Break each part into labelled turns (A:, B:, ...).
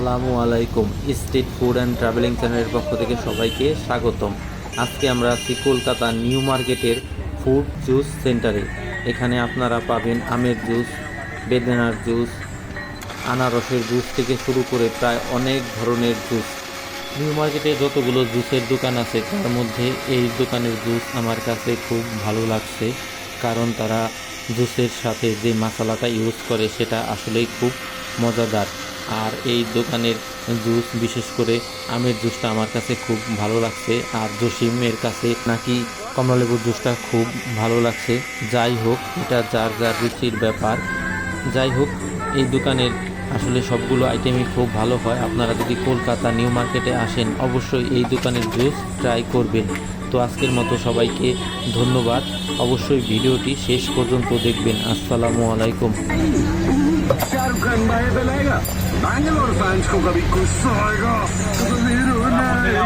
A: আসসালামু আলাইকুম। Street food and travelling চ্যানেলের পক্ষ থেকে সবাইকে স্বাগতম। আজকে আমরা আছি কলকাতা নিউ মার্কেটের ফুড জুস সেন্টারে। এখানে আপনারা পাবেন আমের জুস, বেদানার জুস, আনারসের জুস থেকে শুরু করে প্রায় অনেক ধরনের জুস। নিউ মার্কেটে যতগুলো জুসের দোকান আছে তার মধ্যে এই দোকানের জুস আমার কাছে খুব ভালো লাগছে, কারণ তারা জুসের সাথে যে মশলাটা ইউজ করে সেটা আসলেই খুব মজাদার। আর এই দোকানের জুস, বিশেষ করে আমের জুসটা আমার কাছে খুব ভালো লাগছে। আর জসিমের কাছে নাকি কমলালেবুর জুসটা খুব ভালো লাগছে। যাই হোক, এটা যার যার রুচির ব্যাপার। যাই হোক, এই দোকানের আসলে সবগুলো আইটেমই খুব ভালো হয়। আপনারা যদি কলকাতা নিউ মার্কেটে আসেন অবশ্যই এই দোকানের জুস ট্রাই করবেন। তো আজকের মতো সবাইকে ধন্যবাদ। অবশ্যই ভিডিওটি শেষ পর্যন্ত দেখবেন। আসসালামু আলাইকুম।
B: शाहरुख खान बाहर पे लाएगा, बैंगलोर फैंस को कभी गुस्सा आएगा तो हीरो आएगा।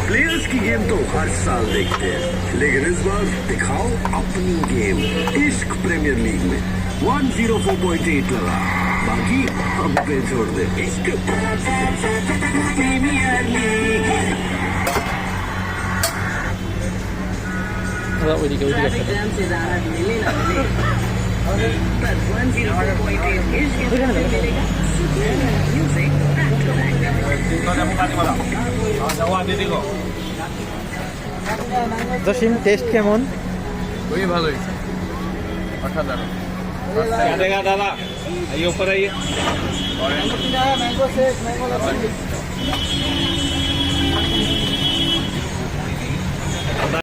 B: प्लेयर्स की गेम तो हर साल देखते हैं, लेकिन इस बार दिखाओ अपनी गेम। इश्क प्रीमियर लीग में 104.8 लगा, बाकी हम पे छोड़ दे। इश्क प्रीमियर लीग।
A: ওইদিকে ওইদিকে
C: ट्रैफिक जैम से ज़्यादा मिले ना मिले, पर 104.8 इश्क में मिलेगा music back to back.
A: Jasim, test কেমন?
D: খুবই ভালো হয়েছে, অসাধারণ। দাদা এই উপরে